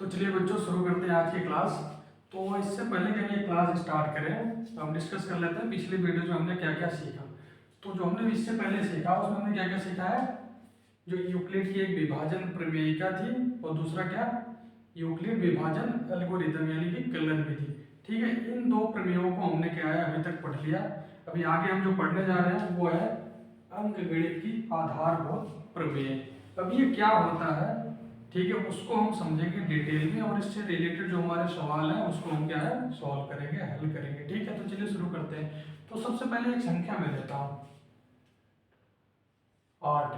तो चलिए बच्चों शुरू करते हैं आज की क्लास। तो इससे पहले कि हम ये क्लास स्टार्ट करें तो हम डिस्कस कर लेते हैं पिछली वीडियो जो हमने क्या क्या सीखा। तो जो हमने इससे पहले सीखा उसमें हमने क्या क्या सीखा है। जो यूक्लिड की एक विभाजन प्रमेयिका थी और दूसरा क्या, यूक्लिड विभाजन एल्गोरिथम यानी कि कलन विधि। ठीक है, इन दो प्रमेयों को हमने क्या है अभी तक पढ़ लिया। अभी आगे हम जो पढ़ने जा रहे हैं वो है अंकगणित की आधारभूत प्रमेय। अब ये क्या होता है, ठीक है, उसको हम समझेंगे डिटेल में और इससे रिलेटेड जो हमारे सवाल हैं उसको हम क्या है सॉल्व करेंगे, हल करेंगे। ठीक है, तो चलिए शुरू करते हैं। तो सबसे पहले एक संख्या मैं देता हूं 8।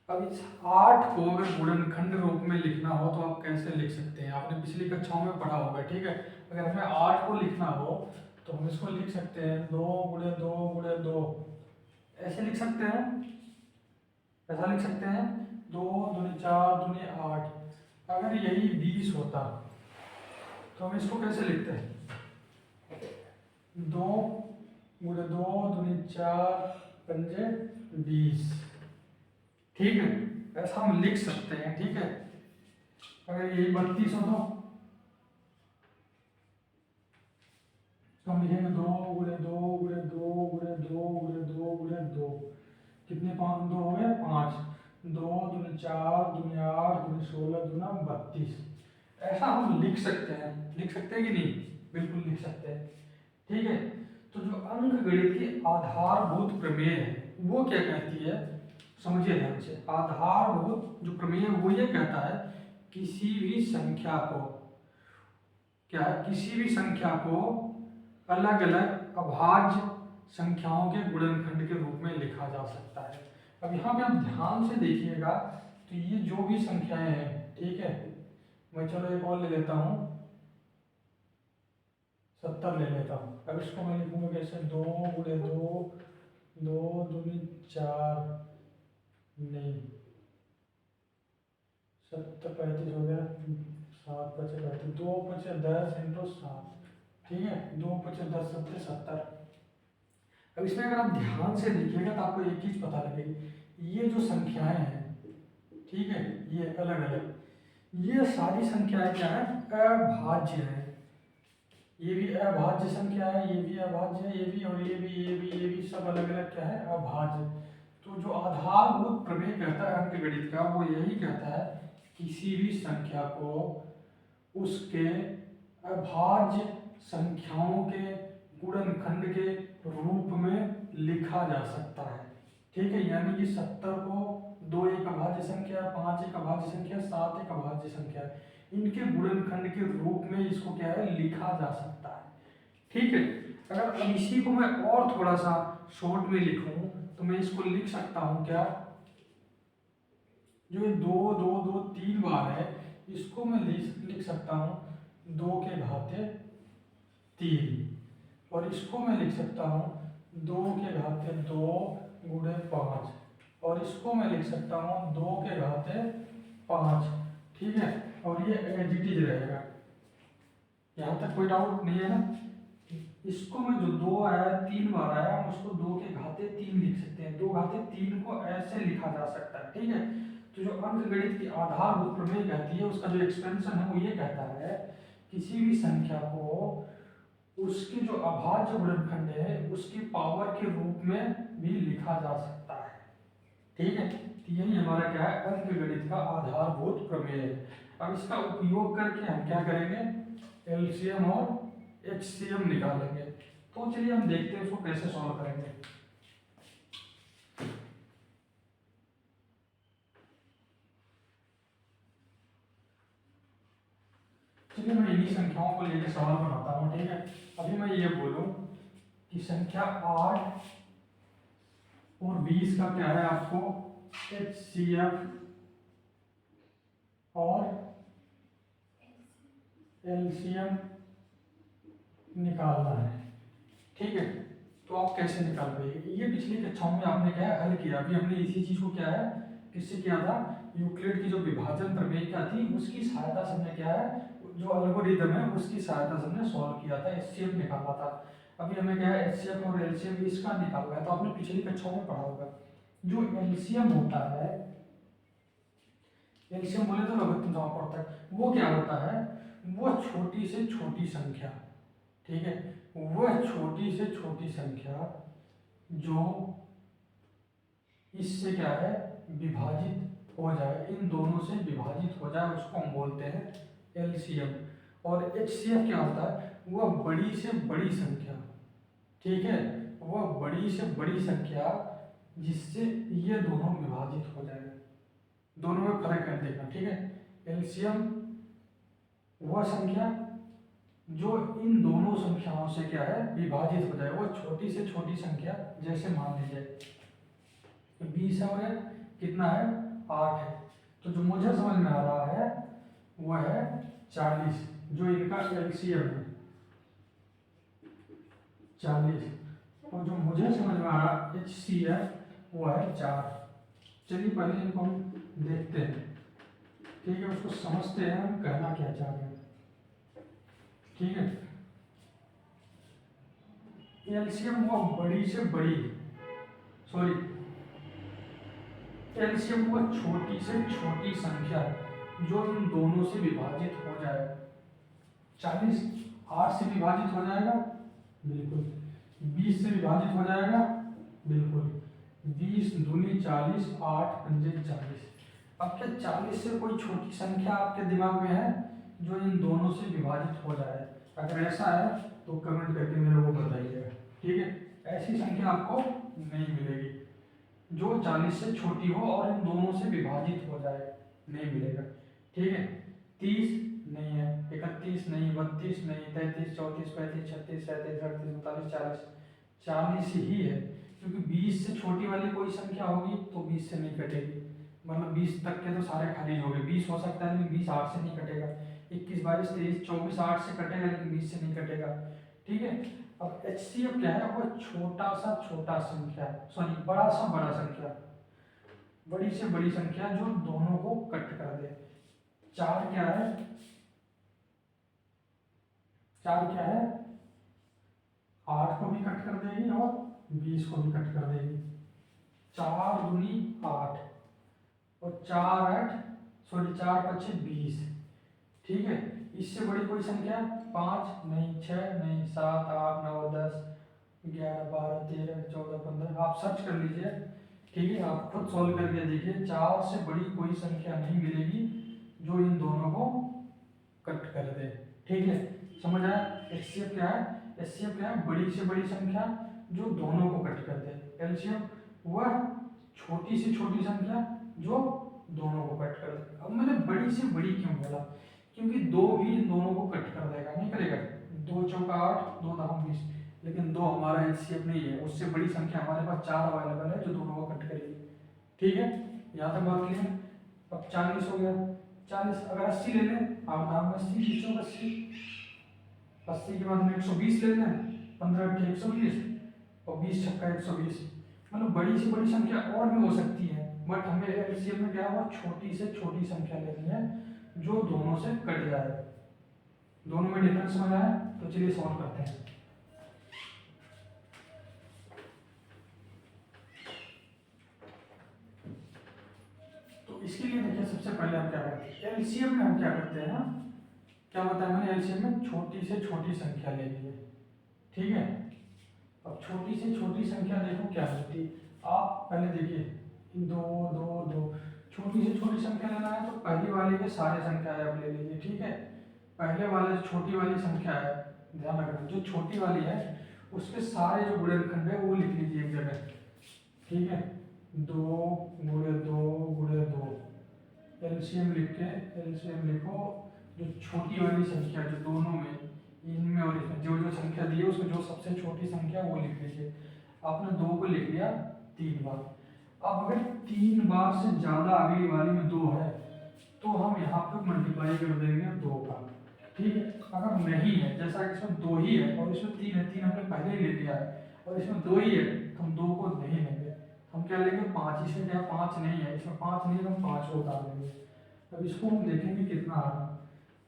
अब इस 8 को अगर गुणनखंड रूप में लिखना हो तो आप कैसे लिख सकते हैं, आपने पिछली कक्षाओं में पढ़ा होगा। ठीक है, अगर हमें 8 को लिखना हो तो हम इसको लिख सकते हैं 2 गुणे 2 गुणे 2, ऐसे लिख सकते हैं, ऐसा लिख सकते हैं 2 दूनी 4 दूनी 8। अगर यही 20 होता तो हम इसको कैसे लिखते हैं 2 गुणे 2 दूनी 4 पंजे 20। ठीक है, ऐसा हम लिख सकते हैं। ठीक है, अगर यही 32 हो तो हम लिखेंगे 2 गुणे 2 गुणे 2 गुणे 2 गुणे 2 गुणे 2। कितने 5 2 हो गए 5, 2 दूनी 4 दूनी 8 दूनी 16 दूना 32। ऐसा हम लिख सकते हैं, लिख सकते हैं कि नहीं, बिल्कुल लिख सकते हैं। ठीक है, तो जो अंकगणित की आधारभूत प्रमेय है वो क्या कहती है, समझिए ध्यान से। आधारभूत जो प्रमेय है वो ये कहता है किसी भी संख्या को, क्या है, किसी भी संख्या को अलग अलग अभाज्य संख्याओं के गुणनखंड के रूप में लिखा जा सकता है। अब यहाँ पे आप ध्यान से देखिएगा, तो ये जो भी संख्याएं हैं, ठीक है, मैं चलो एक और ले लेता हूँ 70 ले लेता हूँ। अब इसको मैं लिखूंगा कैसे, 2 गुणे 2 2 दूनी 4, नहीं 70 35 हो गया, 7 पचे 35, 2 पचे 10 इंटू 7। ठीक है, 2 पचे 10 सत्ते 70। अब इसमें अगर आप ध्यान से देखिएगा तो आपको एक चीज पता लगेगी, ये जो संख्याएं हैं, ठीक है, ये अलग अलग, ये सारी संख्याएं क्या है, अभाज्य है। ये भी अभाज्य संख्या है, ये भी अभाज्य है, ये भी और ये भी ये भी ये भी सब अलग अलग क्या है, अभाज्य। तो जो आधारभूत प्रमेय कहता है अंकगणित का वो यही कहता है किसी भी संख्या को उसके अभाज्य संख्याओं के गुणनखंड के रूप में लिखा जा सकता है। ठीक है, यानी कि 70 को 2 एक अभाज्य संख्या, 5 एक अभाज्य संख्या, 7 एक अभाज्य संख्या, इनके गुणनखंड के रूप में इसको क्या है लिखा जा सकता है। ठीक है, अगर अब इसी को मैं और थोड़ा सा शॉर्ट में लिखूं तो मैं इसको लिख सकता हूं क्या, जो ये 2 2 2 3 बार है इसको मैं लिख सकता हूं 2 के घाते 3, और इसको मैं लिख सकता हूं 2 के घाते 2 गुणे 5, और इसको मैं लिख सकता हूं 2 के घाते 5। ठीक है, और ये एज इट इज रहेगा, यहाँ तक कोई डाउट नहीं है ना। इसको मैं जो 2 आया 3 बार आया हम उसको 2 के घाते 3 लिख सकते हैं, 2 घाते 3 को ऐसे लिखा जा सकता है। ठीक है, तो जो अंकगणित की आधारभूत प्रमेय कहती है उसका जो एक्सपेंशन है वो ये कहता है किसी भी संख्या को उसके जो अभाज्य गुणनखंड है उसकी पावर के रूप में भी लिखा जा सकता है। ठीक है, तो यही हमारा क्या है अंकगणित का आधारभूत प्रमेय है। अब इसका उपयोग करके हम क्या करेंगे, एलसीएम और एचसीएम निकालेंगे। तो चलिए हम देखते हैं उसको कैसे सॉल्व करेंगे। चलिए मैं इन्हीं संख्याओं को लेकर सवाल बनाता हूँ। ठीक है, अभी मैं ये बोलूं कि संख्या 8 और 20 का क्या है आपको एचसीएफ और एलसीएम निकालना है। ठीक है, तो आप कैसे निकाल पाएंगे, ये पिछली कक्षाओं में आपने क्या है हल किया। अभी हमने इसी चीज को क्या है किससे किया था, यूक्लिड की जो विभाजन प्रमेयिका थी उसकी सहायता से हमने क्या है जो एल्गोरिथम है उसकी सहायता से हमने सॉल्व किया था, एचसीएफ निकाला था। अभी हमें क्या है एचसीएफ और एलसीएम इसका निकालना है। तो आपने पिछली कक्षाओं में पढ़ा होगा जो एलसीएम होता है एलसीएम बोले तो लघुत्तम जमा पड़ता है। वो क्या होता है, वो छोटी से छोटी संख्या, ठीक है, वह छोटी से छोटी संख्या जो इससे क्या है विभाजित हो जाए, इन दोनों से विभाजित हो जाए, उसको हम बोलते हैं एलसीएम। और एचसीएफ क्या होता है, वह बड़ी से बड़ी संख्या, ठीक है, वह बड़ी से बड़ी संख्या जिससे ये दोनों विभाजित हो जाए। दोनों में फर्क है देखना, ठीक है। एलसीएम वह संख्या जो इन दोनों संख्याओं से क्या है विभाजित हो जाए, वो छोटी से छोटी संख्या, जैसे मान लीजिए 20 है और कितना है 8 है, तो जो मुझे समझ में आ रहा है वो है 40, जो इनका एलसीएम है 40, और जो मुझे समझ में आ रहा है एचसीएफ वो है 4। चलिए पहले इनको हम देखते हैं, ठीक है, उसको समझते हैं हम कहना क्या चाह रहे हैं, ठीक है। एलसीएम वो बड़ी से बड़ी, सॉरी, एलसीएम वो छोटी से छोटी संख्या जो इन दोनों से विभाजित हो जाए। 40 8 से विभाजित हो जाएगा, बिल्कुल। 20 से विभाजित हो जाएगा, बिल्कुल। 20 दूनी 40, 8 पंजे 40। अब क्या 40 से कोई छोटी संख्या आपके दिमाग में है जो इन दोनों से विभाजित हो जाए? अगर ऐसा है तो कमेंट करके मेरे को बताइएगा, ठीक है। ऐसी संख्या आपको नहीं मिलेगी जो 40 से छोटी हो और इन दोनों से विभाजित हो जाए, नहीं मिलेगा, ठीक है। 30 नहीं है, 31 नहीं, 32 नहीं, 33, 34, 35, 36, 37, 38, 39, 40, 40 ही है, क्योंकि 20 से छोटी वाली कोई संख्या होगी तो 20 से नहीं कटेगी, मतलब 20 तक के तो सारे खारिज हो गए। 20 हो सकता है लेकिन 20 8 से नहीं कटेगा, 21, 22, 23, 24 8 से कटेगा लेकिन 20 से नहीं कटेगा, ठीक है। अब एचसीएफ क्या है, वो छोटा सा छोटा संख्या, सॉरी बड़ा सा बड़ा संख्या, बड़ी से बड़ी संख्या जो दोनों को कट कर दे। 4 क्या है, 4 क्या है, 8 को भी कट कर देगी और 20 को भी कट कर देगी। 4 दूनी 8 और 4 8, सॉरी 4 5 20, ठीक है। इससे बड़ी कोई संख्या 5 नहीं, 6 नहीं, 7 8 9 10 11 12 13 14 15, आप सर्च कर लीजिए, ठीक है, आप खुद सॉल्व करके देखिए। 4 से बड़ी कोई संख्या नहीं मिलेगी जो इन दोनों को कट कर दे, ठीक है, समझ आया। एचसीएफ क्या है, एचसीएफ क्या है, बड़ी से बड़ी संख्या जो दोनों को कट कर दे। एलसीएम वह छोटी से छोटी संख्या जो दोनों को कट कर दे। अब मैंने बड़ी से बड़ी क्यों बोला, क्योंकि 2 भी इन दोनों को कट कर देगा, नहीं करेगा। 2 चौका 8, 2 9 20, लेकिन 2 हमारा एचसीएफ नहीं है, उससे बड़ी संख्या हमारे पास 4 अवेलेबल है जो दोनों को कट करेगी, ठीक है। यहाँ तक बात क्लियर। अब 40 हो गया, 40 अगर 80 ले लें, आप नाम 80 80 80 के बाद में 120 ले लें, 15 8 120 और 20 छक्का 120, मतलब बड़ी से बड़ी संख्या और भी हो सकती है, बट हमें एलसीएम में क्या है, वो छोटी से छोटी संख्या लेनी है जो दोनों से कट जाए। दोनों में डिफरेंस समझ आया, तो चलिए सॉल्व करते हैं। तो इसके लिए देखिए सबसे पहले हम क्या करते हैं, एलसीएम में हम क्या करते हैं, क्या बताया मैंने, एलसीएम में छोटी से छोटी संख्या लेनी है, ठीक है। अब छोटी से छोटी संख्या देखो क्या होती है, आप पहले देखिए 2 2 2, छोटी से छोटी संख्या लेना है तो पहली वाले के सारे संख्या आप ले लीजिए, ठीक है। पहले वाले जो छोटी वाली संख्या है, ध्यान रखना, जो छोटी वाली है उसके सारे जो गुणनखंड है वो लिख लीजिए एक जगह, ठीक है। 2 गुणे 2 गुणे 2, एलसीएम लिख के, एलसीएम लिखो, जो छोटी वाली संख्या जो दोनों में, इनमें और इसमें जो जो संख्या दी है उसमें जो सबसे छोटी संख्या वो लिख लीजिए। आपने 2 को लिख लिया 3 बार। अब अगर 3 बार से ज़्यादा अगली वाली में 2 है तो हम यहाँ पे मल्टीप्लाई कर देंगे 2 का, ठीक है। अगर नहीं है, जैसा कि इसमें 2 ही है और इसमें 3 है, 3 हमने पहले ही ले लिया है और इसमें 2 ही है, तो हम 2 को नहीं लेंगे, हम क्या लेंगे 5। इसमें क्या 5 नहीं है, इसमें 5 नहीं है तो हम 5 को उतार लेंगे। अब इसको हम देखेंगे कितना आ रहा है,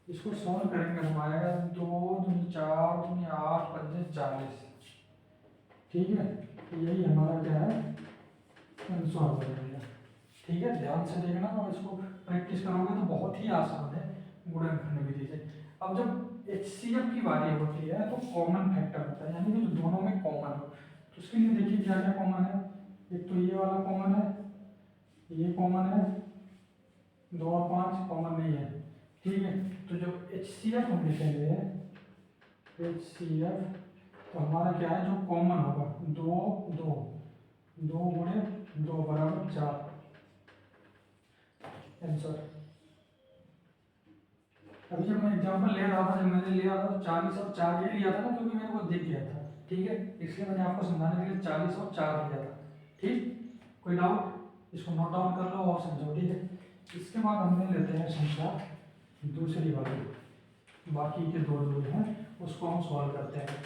इसको सॉल्व करेंगे, हम आएगा 2 दूनी 4 दूनी 8 पंजे 40, ठीक है। यही हमारा क्या है आंसर बनेगा, ठीक है। ध्यान से देखना और इसको प्रैक्टिस करोगे तो बहुत ही आसान है गुणनखंड विधि से। अब जब HCF की बारी होती है तो कॉमन फैक्टर होता है, यानी कि जो दोनों में कॉमन हो। तो उसके लिए देखिए क्या क्या कॉमन है। एक तो ये वाला कॉमन है, ये कॉमन है, 2 और 5 कॉमन नहीं है, ठीक है। तो जब HCF हम लिखेंगे, HCF, तो हमारा क्या है जो कॉमन होगा, 2 2 2 गुणे 2 बराबर 4 आंसर। अभी जब मैं एग्जांपल ले रहा था, जब मैंने लिया था 40 और 4 ये लिया था ना, क्योंकि मेरे को दिख गया था, ठीक है, इसलिए मैंने आपको समझाने के लिए 40 और 4 लिया था, ठीक। कोई डाउट? इसको नोट डाउन कर लो और समझो, ठीक है। इसके बाद हम ले लेते हैं संख्या दूसरी वाली, बाकी के दो जो हैं उसको हम सॉल्व करते हैं।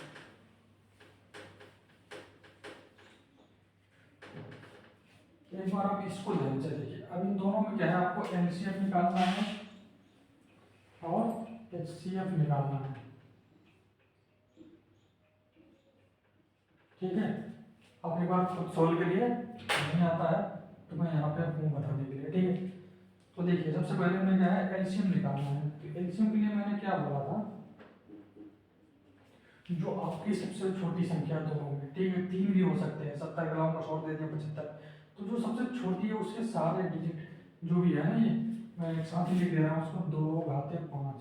एक बार आप इसको ध्यान से देखिए। अब इन दोनों में क्या है, आपको LCM निकालना है और HCF निकालना है, ठीक है। अब एक बार खुद सॉल्व करिए, नहीं आता है तो मैं यहाँ पे हूँ बताने के लिए, ठीक है। तो देखिए सबसे पहले हमें क्या है LCM निकालना है। तो LCM के लिए मैंने क्या बोला था, जो आपकी सबसे छोटी संख्या दोनों में, ठीक है, 3 भी हो सकते हैं, 70 ग्राम का शॉर्ट दे दिया 75, तो जो सबसे छोटी है उसके सारे डिजिट जो भी है ना, ये मैं एक साथ ही लिख दे रहा हूँ उसको, 2 घाते 5।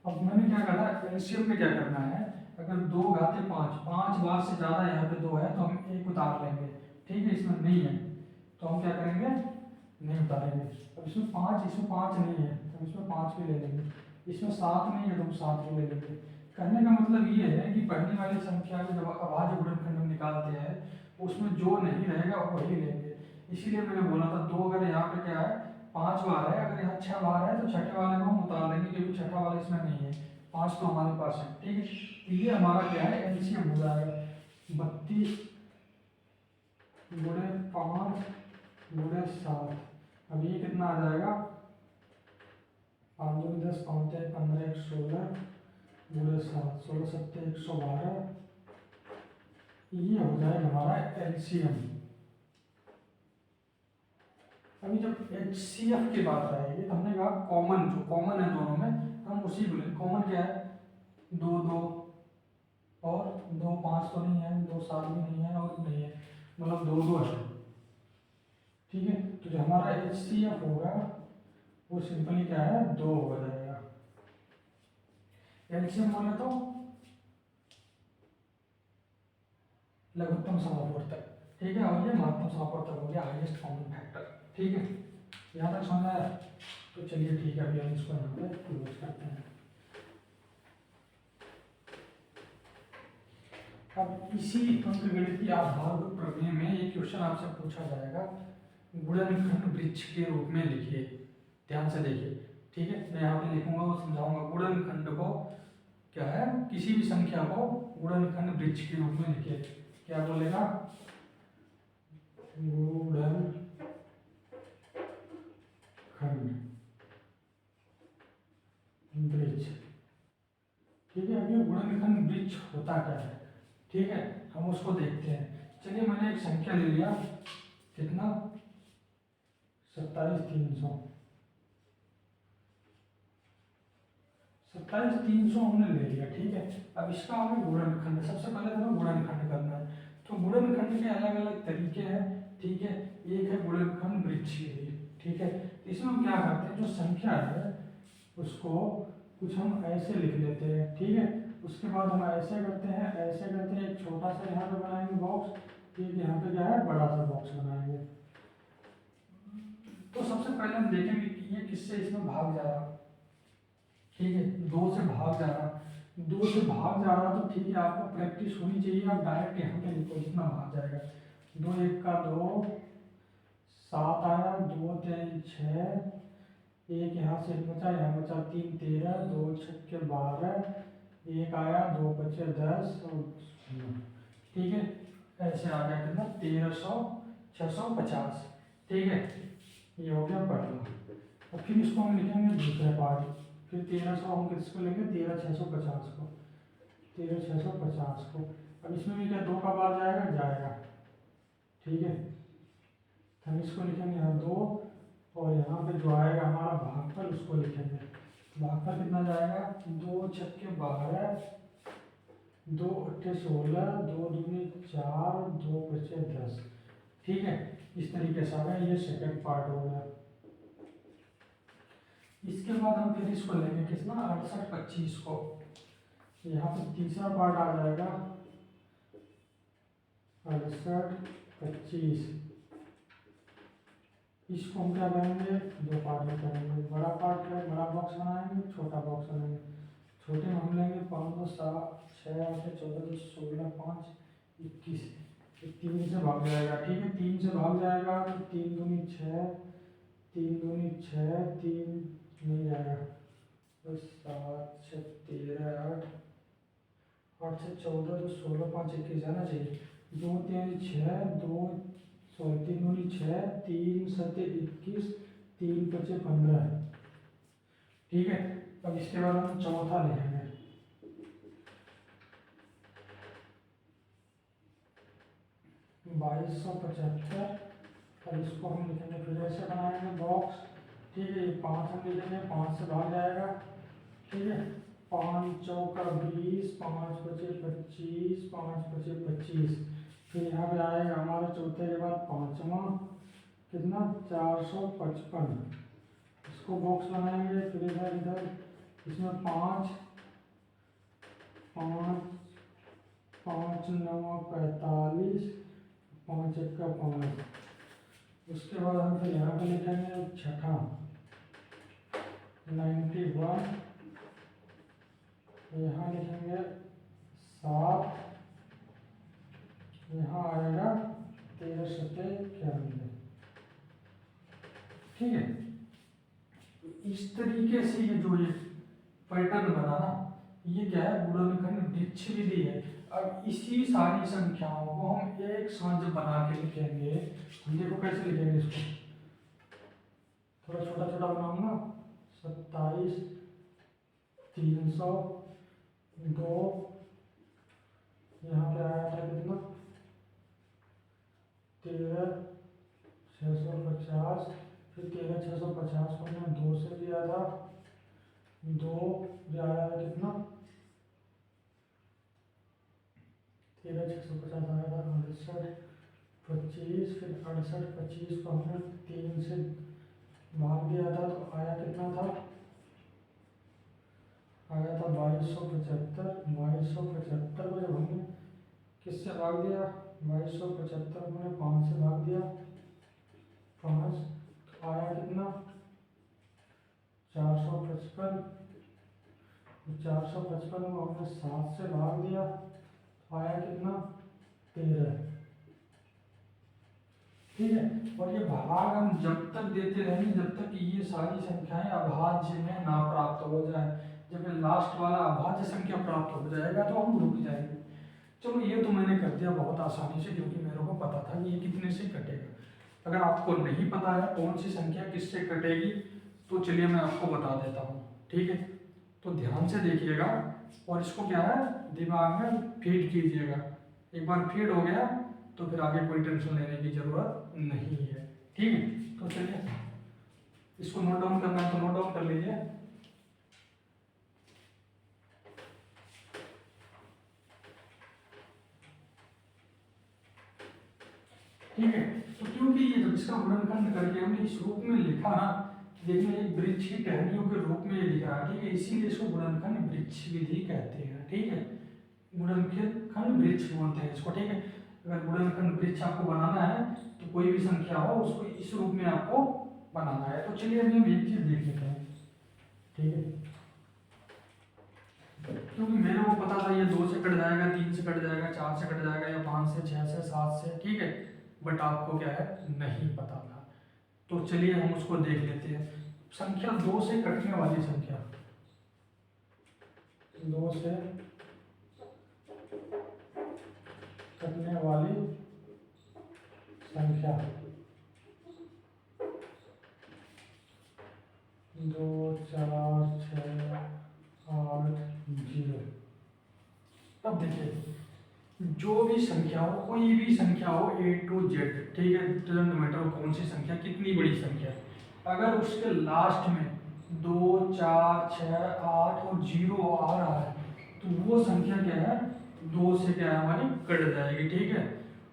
अब मैंने क्या कहा एलसीएम में क्या करना है, अगर 2 घाते 5, 5 बार से ज़्यादा यहाँ पे 2 है तो हम 1 उतार लेंगे, ठीक है। इसमें नहीं है तो हम क्या करेंगे, नहीं उतारेंगे। अब इसमें 5 नहीं है तो इसमें 5 भी ले लेंगे, इसमें 7 नहीं है तो हम 7 भी ले लेंगे। कहने का मतलब ये है कि पढ़ने वाली संख्या में जब अभाज्य गुणनखंड हम निकालते हैं उसमें जो नहीं रहेगा वही लेंगे। इसीलिए मैंने बोला था 2 अगर यहाँ पे क्या है 5 बार है, अगर यहाँ 6 बार है तो छठे वाले को हम उतार देंगे क्योंकि छठा वाला इसमें नहीं है, 5 तो हमारे पास है, ठीक है। तो ये हमारा क्या है एलसीएम हो जाएगा 32 गुणे 5 गुणे 7। अब ये कितना आ जाएगा, 5 गुणे 10, 5 15 1 16 गुणे 7, 16 7 112, ये हो जाएगा हमारा एलसीएम। अभी जब HCF की बात आएगी तो हमने कहा कॉमन, जो कॉमन है दोनों में हम उसी को लें। कॉमन क्या है, 2 2 और 2 5 तो नहीं है, 2 7 भी नहीं है और नहीं है, मतलब 2 2 है, ठीक है। तो जो हमारा HCF होगा वो सिंपली क्या है 2 हो जाएगा। एलसीएम बोले तो लघुत्तम समापवर्तक, ठीक है, और ये महत्तम समापवर्तक हो गया, हाईएस्ट कॉमन फैक्टर, ठीक है। यहाँ तक समझ आया? तो चलिए ठीक है, अभी हम इसको यहाँ पे क्लोज करते हैं। अब इसी अंकगणितीय आधारभूत प्रमेय में एक क्वेश्चन आपसे पूछा जाएगा, गुणनखंड वृक्ष के रूप में लिखिए। ध्यान से देखिए, ठीक है, मैं यहाँ पे लिखूंगा और समझाऊंगा। गुणनखंड को क्या है, किसी भी संख्या को गुणनखंड वृक्ष के रूप में लिखिए। क्या बोलेगा, गुणनखंड, वृक्ष, ठीक है। अभी गुणनखंड वृक्ष होता क्या है, ठीक है, हम उसको देखते हैं। चलिए मैंने एक संख्या ले लिया, कितना, 27 300 हमने ले लिया, ठीक है। अब इसका हमें गुणनखंड, सबसे पहले हमें गुणनखंड करना है। तो गुणनखंड के अलग अलग तरीके हैं, ठीक है। एक है गुणनखंड वृक्ष के लिए, ठीक है। तो इसमें हम क्या करते हैं, जो संख्या है उसको कुछ हम ऐसे लिख लेते हैं, ठीक है। उसके बाद हम ऐसे करते हैं, एक छोटा सा यहाँ पे बनाएंगे बॉक्स, ठीक है, यहाँ पे क्या है बड़ा सा बॉक्स बनाएंगे। तो सबसे पहले हम देखेंगे कि ये किससे इसमें भाग जा रहा, ठीक है, 2 से भाग जा रहा, 2 से भाग जा रहा, तो ठीक है, आपको प्रैक्टिस होनी चाहिए। आप डायरेक्ट यहाँ पे लिखो जितना भाग जाएगा, 2 1 का 2, 7 आया, 2 3 6, एक यहाँ से बचा, यहाँ बचा 3 13, 2 6 12, एक आया, 2 बचे 10 और ठीक है, ऐसे आ गया कितना 1300 650, ठीक है, ये हो गया पहला। और फिर इसको हम लिखेंगे दूसरे पार्ट, फिर 1300 हम किसको लेंगे, 13650 को, 13650 को। अब इसमें भी क्या 2 का बार जाएगा, ठीक है। हम इसको लिखेंगे यहाँ 2 और यहाँ पे जो आएगा हमारा भागफल उसको लिखेंगे। भागफल कितना जाएगा, 2 छक्के 12, 2 अट्ठे 16, 2 दूनी 4, 2 बचे 10। ठीक है, इस तरीके से आ गया। ये सेकंड पार्ट हो गया। इसके बाद हम फिर इसको लेंगे कितना, 68 25 को। यहाँ पे तीसरा पार्ट आ जाएगा 68 25। इसको हम क्या करेंगे, 2 पार्ट में करेंगे। बड़ा पार्ट है, बड़ा बॉक्स बनाएंगे, छोटा बॉक्स बनाएंगे। छोटे में हम लेंगे 5 2 7 6 8 14 2 16 5 21। 3 से भाग जाएगा। ठीक है, 3 से भाग जाएगा तो 3 दूनी 6, 3 दूनी 6, 3 नहीं जाएगा, तो 7 6 13 8, 8 से 14 तो 16 5 21 जाना चाहिए। 2 3 6, 2 3 दूनी 6, 3 7 21, 3 5 15। ठीक है, अब इसके बाद हम चौथा लिखेंगे। बाईस सौ 75। अब इसको हम लिखेंगे, फिर ऐसे बनाएंगे बॉक्स। ठीक है, 5 हम लिखेंगे, 5 से भाग जाएगा। ठीक है, 5 चौका 20, 5 बचे 25, 5 बचे 25। फिर यहाँ पे आएगा हमारे चौथे के बाद पांचवा, कितना 455। इसको बॉक्स बनाएंगे, फिर इधर इधर इसमें 5 5 5 9 45, 5 1 का 5। उसके बाद हम फिर यहाँ पे लिखेंगे छठा 91। यहाँ लिखेंगे 7। यहाँ आएगा 13 सत्ते 91। ठीक है, इस तरीके से ये जो ये पैटर्न बना ना, ये क्या है, गुणनखंड वृक्ष विधि है। अब इसी सारी संख्याओं को हम एक साथ जब बना के लिखेंगे, हम देखो कैसे लिखेंगे इसको, थोड़ा छोटा छोटा बनाऊंगा। 27 302, यहाँ पे आया था कितना 13 650। फिर 13 650 को हमने 2 से लिया था, 2 आया था कितना 13 650 आया था 68 25। फिर 68 25 को हमने 3 से भाग दिया था, तो आया कितना था, आया था 2275। 2275 को जब हमने किससे भाग दिया, 2275 को हमने 5 से भाग दिया, 5 तो आया कितना 455। 455 को हमने 7 से भाग दिया, आया कितना 13। ठीक है, और ये भाग हम जब तक देते रहेंगे जब तक कि ये सारी संख्याएं अभाज्य में ना प्राप्त हो जाए। जब ये लास्ट वाला अभाज्य संख्या प्राप्त हो जाएगा तो हम रुक जाएंगे। चलो, ये तो मैंने कर दिया बहुत आसानी से, क्योंकि मेरे को पता था कि ये कितने से कटेगा। अगर आपको नहीं पता है कौन सी संख्या किससे कटेगी, तो चलिए मैं आपको बता देता हूँ। ठीक है, तो ध्यान से देखिएगा और इसको क्या है, दिमाग में फीड कीजिएगा। एक बार फीड हो गया तो फिर आगे कोई टेंशन लेने की जरूरत नहीं है। ठीक है, तो चलिए इसको नोट डाउन करना है तो नोट डाउन कर लीजिए। ठीक है, तो क्योंकि ये जब इसका गुणनखंड करके हमने इस रूप में लिखा ना, देखिए एक वृक्ष की टहनियों के रूप में ये लिख रहा है। ठीक है, इसीलिए इसको गुणनखंड वृक्ष विधि कहते हैं। ठीक है, गुणनखंड वृक्ष बोलते हैं इसको। ठीक है, अगर गुणनखंड वृक्ष आपको बनाना है तो कोई भी संख्या हो उसको इस रूप में आपको बनाना है। तो चलिए अभी हम एक चीज देख लेते हैं। ठीक है, क्योंकि मेरे को पता था ये 2 से कट जाएगा, 3 से कट जाएगा, 4 से कट जाएगा, या 5 से 6 से 7 से। ठीक है, बट आपको क्या है, नहीं पता था। तो चलिए हम उसको देख लेते हैं। संख्या 2 से कटने वाली संख्या, 2 से कटने वाली संख्या 2 4 6 8 0। अब देखिए, जो भी संख्या हो, कोई भी संख्या हो A to Z, ठीक है, डजंट मैटर कौन सी संख्या, कितनी बड़ी संख्या, अगर उसके लास्ट में 2, 4, 6, 8 और 0 आ रहा है तो वो संख्या क्या है, 2 से क्या है हमारी कट जाएगी। ठीक है,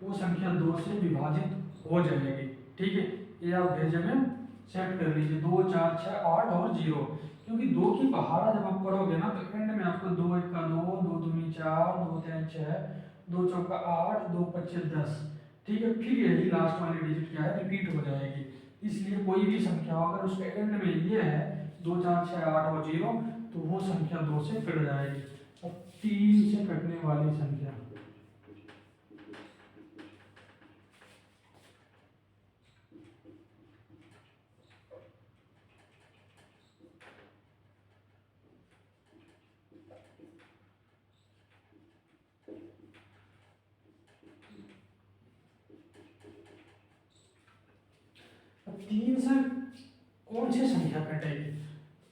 वो संख्या 2 से विभाजित हो जाएगी। ठीक है, ये आप भेजे में सेट कर लीजिए, 2, 4, 6, 8 और 0, क्योंकि 2 की पहाड़ा जब आप पढ़ोगे ना तो एंड में आपको 2 1 का 2, 2 दूनी 4, 2 3 6, 2 चौका 8, 2 25 10। ठीक है, फिर यही लास्ट वाली डिजिट क्या है रिपीट हो जाएगी। इसलिए कोई भी संख्या अगर उसके एंड में ये है 2, 4, 6, 8 और 0 तो वो संख्या 2 से कट जाएगी। अब 3 से कटने वाली संख्या, अब 3 से कौन सी संख्या कटेगी,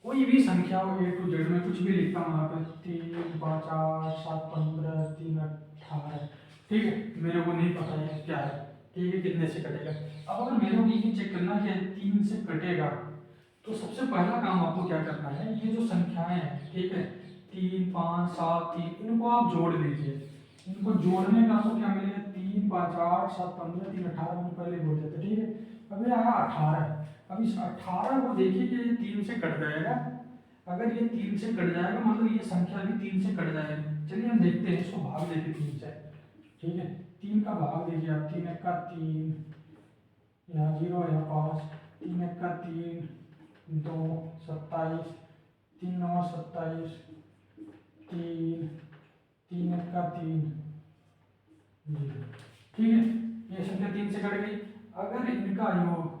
कोई भी संख्या हो A to Z में कुछ भी लिखता हूँ यहाँ पे 3, 5, 8, 7, 15, 3, 18। ठीक है, मेरे को नहीं पता है क्या है। ठीक है, कितने से कटेगा। अब अगर मेरे को ये चेक करना है कि 3 से कटेगा तो सबसे पहला काम आपको क्या करना है, ये जो संख्याएं हैं, ठीक है 3, 5, 7, 3, इनको आप जोड़ लीजिए। इनको जोड़ने का आपको क्या मिलेगा, 3, 5, 8, 7, 15, 3, 18 मैंने पहले बोल दिया था। ठीक है, अब ये आया 18। अब इस 18 को देखिए कि ये 3 से कट जाएगा। अगर ये 3 से कट जाएगा मतलब ये संख्या भी 3 से कट जाएगी। चलिए हम देखते हैं, इसको भाग देते 3 से। ठीक है, 3 का भाग दीजिए आप, 3 1 का 3, यहाँ 0 यहाँ 5, 3 1 का 3, 2 27, 3 9 27, 3 3 1 का 3 0। ठीक है, ये संख्या 3 से कट गई। अगर इनका योग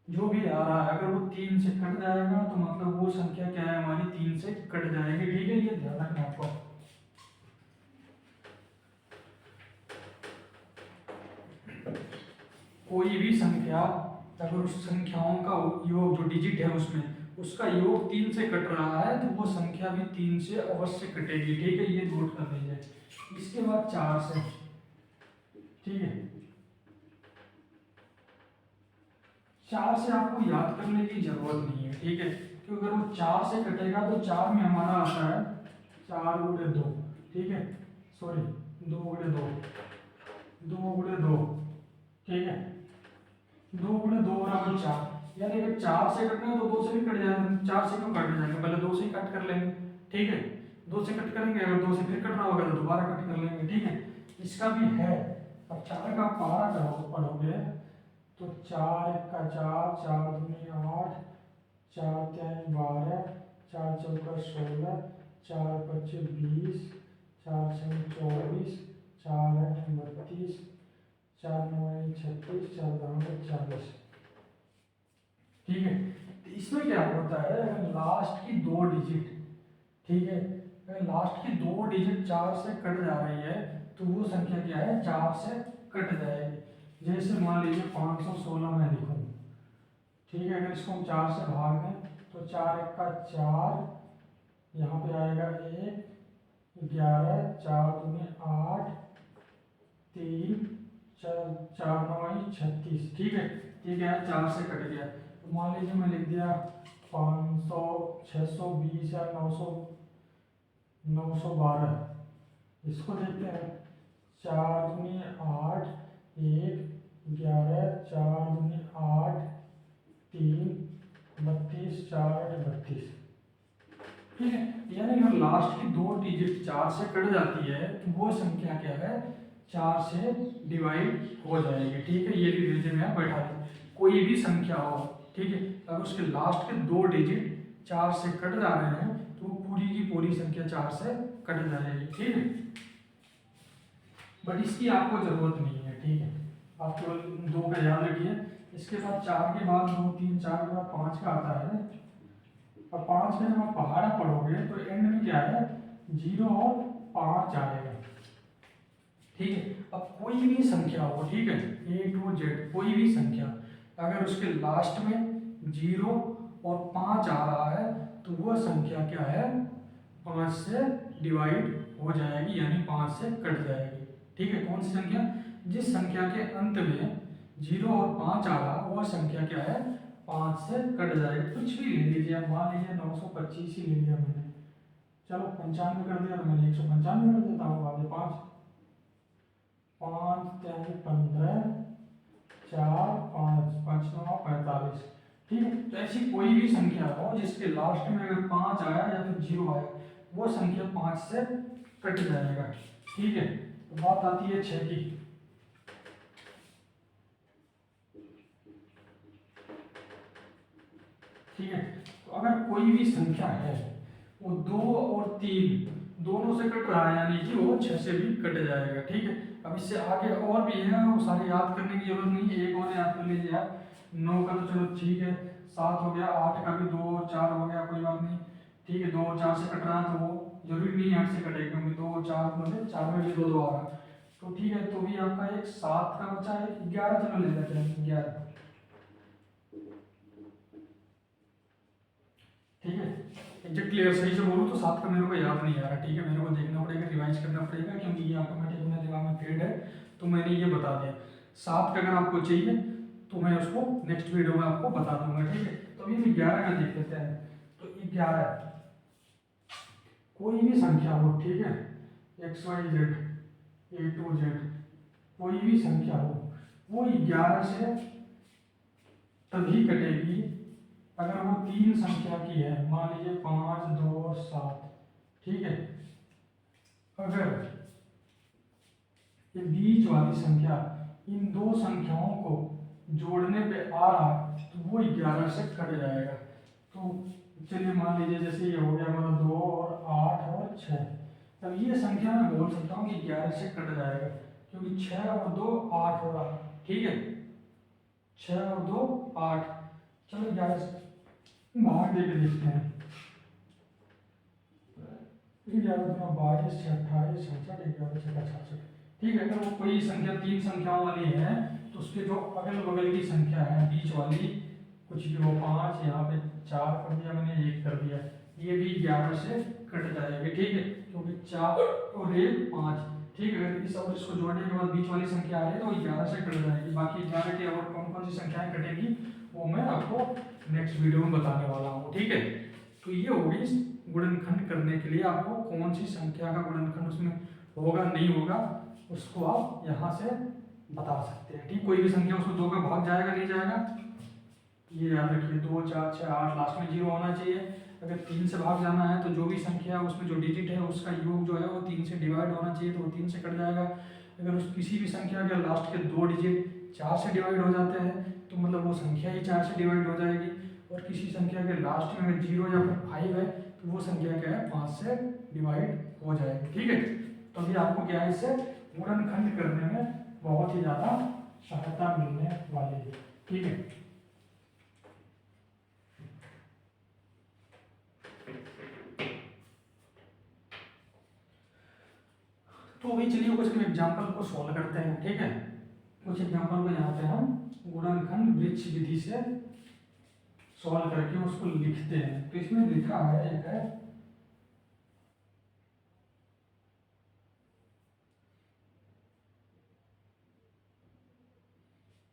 जो भी आ रहा है अगर वो 3 से कट जाएगा तो मतलब वो संख्या क्या है हमारी 3 से कट जाएगी। ठीक है, ये ध्यान रखना आपको। कोई भी संख्या अगर उस संख्याओं का योग जो डिजिट है उसमें उसका योग 3 से कट रहा है तो वो संख्या भी 3 से अवश्य कटेगी। ठीक है, ये नोट कर लीजिए। इसके बाद 4 से, ठीक है 4 से आपको याद करने की जरूरत नहीं है। ठीक है, क्योंकि अगर वो 4 से कटेगा तो 4 में हमारा आता है 4 गुणे 2। ठीक है, सॉरी 2 गुणे 2, 2 गुणे 2। ठीक है, 2 गुणे 2 बराबर 4। यानी अगर 4 से कटना है तो 2 से भी कट जाएगा। 4 से क्यों कट जाएगा, पहले 2 से ही कट कर लेंगे। ठीक है, 2 से कट करेंगे, अगर 2 से फिर कटना होगा तो दोबारा कट कर लेंगे। ठीक है, इसका भी है। अब 4 का पारा करो पढ़ोगे तो 4 1 का 4, 4 दूनी 8, 4 3 12, 4 चौका 16, 4 5 20, 4 6 24, 4 8 32, 4 9 36, 4 10 40। ठीक है, तो इसमें क्या होता है अगर लास्ट की 2 डिजिट, ठीक है अगर लास्ट की 2 डिजिट 4 से कट जा रही है तो वो संख्या क्या है 4 से कट जाएगी। जैसे मान लीजिए 516 मैं लिखूं। ठीक है, अगर इसको हम 4 से भाग दें तो 4 1 का 4, यहाँ पे आएगा 1, 11, 4 दूनी 8, 3, 4 9 36। ठीक है, ये क्या है 4 से कट गया। तो मान लीजिए मैं लिख दिया 500, 620 या 900, 912। इसको देखते हैं 4 दूनी 8, 1, 11, 4 दूनी 8, 3, 32, 4 8 32। ठीक है, यानी अगर लास्ट की 2 डिजिट 4 से कट जाती है तो वो संख्या क्या है 4 से डिवाइड हो जाएगी। ठीक है, ये भी भेजे में बैठा दें। कोई भी संख्या हो, ठीक है अगर उसके लास्ट के 2 डिजिट 4 से कट जा रहे हैं तो वो पूरी की पूरी संख्या 4 से कट जाएगी। ठीक है, बट इसकी आपको जरूरत नहीं है। ठीक है, आप केवल 2 का याद रखिए। इसके बाद 4 के बाद 2 3, 4 के बाद 5 का आता है। और 5 में जब आप पहाड़ा पढ़ोगे तो एंड में क्या है 0 और 5 आएगा। ठीक है, अब कोई भी संख्या हो, ठीक है A to Z कोई भी संख्या अगर उसके लास्ट में 0 और 5 आ रहा है तो वह संख्या क्या है 5 से डिवाइड हो जाएगी, यानी 5 से कट जाएगी। ठीक है, कौन सी संख्या, जिस संख्या के अंत में 0 और 5 आ रहा वह संख्या क्या है 5 से कट जाएगा, कुछ भी ले लीजिए आप, मान लीजिए 925 ही ले लिया मैंने, चलो 95 कर दिया तो मैंने 195 कर देता हूँ, आगे 5 5 3 15 4 5 5 9 45। ठीक है, तो ऐसी कोई भी संख्या हो जिसके लास्ट में अगर 5 आया या फिर 0 आया, वो संख्या 5 से कट जाएगा। ठीक है, तो बात आती है 6 की। ठीक है, तो अगर कोई भी संख्या है वो 2 और 3 दोनों से कट रहा है, यानी कि वो 6 से भी कट जाएगा। ठीक है, अब इससे आगे और भी है, वो सारे याद करने की जरूरत नहीं है, एक और याद कर लीजिए आप। 9 का तो चलो ठीक है, 7 हो गया, 8 का भी 2 और 4 हो गया, कोई बात नहीं। ठीक है, 2 और 4 से कट रहा है तो वो जरूरी नहीं 8 से कटेगा, क्योंकि 2 और 4 में 4 में भी 2 2 आ रहा है। तो ठीक है, तो भी आपका एक 7 का बचा है, 11 चलो ले लेते हैं 11। ठीक है, एग्जैक्टली अगर सही से बोलूँ तो 7 का मेरे को याद नहीं आ रहा। ठीक है, मेरे को देखना पड़ेगा, रिवाइज करना पड़ेगा, क्योंकि ये ऑटोमेटिक मेरे दिमाग में फीड है, तो मैंने ये बता दिया। 7 का अगर आपको चाहिए तो मैं उसको नेक्स्ट वीडियो में आपको बता दूंगा। ठीक है, तो अभी हम 11 का देख लेते हैं। तो 11 कोई भी संख्या हो, ठीक है, X Y Z A to Z, कोई भी संख्या हो, वो 11 से तभी कटेगी अगर वो 3 संख्या की है। मान लीजिए 5 2 और 7। ठीक है, अगर ये बीच वाली संख्या इन दो संख्याओं को जोड़ने पे आ रहा तो वो 11 से कट जाएगा। तो चलिए मान लीजिए जैसे ये हो गया मतलब 2 और 8 और 6। अब ये संख्या मैं बोल सकता हूँ कि 11 से कट जाएगा, क्योंकि 6 और 2 8 हो रहा। ठीक है, 6 और 2 8। चलो 11 से भाग दे के देखते हैं। 11 दूना 22 6 28 66 11 6 66। ठीक है, अगर वो कोई संख्या 3 संख्याओं वाली है तो उसके जो अगल बगल की संख्या है बीच वाली, कुछ भी हो, 5 यहाँ पे 4 कर दिया मैंने, 1 कर दिया, ये भी 11 से कट जाएगी। ठीक है, क्योंकि 4 और 1 5। ठीक है, अगर इस और इसको जोड़ने के बाद बीच वाली संख्या आ रही है तो 11 से कट जाएगी। बाकी 11 की और कौन कौन सी संख्याएं कटेगी वो मैं आपको नेक्स्ट वीडियो में बताने वाला हूँ। ठीक है, तो ये होगी गुणनखंड करने के लिए आपको कौन सी संख्या का गुणनखंड उसमें होगा नहीं होगा उसको आप यहाँ से बता सकते हैं। ठीक, कोई भी संख्या उसको 2 का भाग जाएगा नहीं जाएगा, ये याद रखिए। 2 4 6 8 लास्ट में 0 होना चाहिए। अगर 3 से भाग जाना है तो जो भी संख्या उसमें जो डिजिट है उसका योग जो है वो 3 से डिवाइड होना चाहिए, तो वो 3 से कट जाएगा। अगर उस किसी भी संख्या के लास्ट के 2 डिजिट 4 से डिवाइड हो जाते हैं तो मतलब वो संख्या ही 4 से डिवाइड हो जाएगी। और किसी संख्या के लास्ट में अगर 0 या फिर 5 है तो वो संख्या क्या है 5 से डिवाइड हो जाएगी। ठीक है, तो अभी आपको क्या है इससे गुणनखंड करने में बहुत ही ज़्यादा सहायता मिलने वाली है। ठीक है, तो अभी चलिए कुछ एग्जाम्पल को सॉल्व करते हैं। ठीक है, कुछ एग्जाम्पल को यहाँ पे हम गुणनखंड वृक्ष विधि से सॉल्व करके उसको लिखते हैं। तो इसमें लिखा है एक है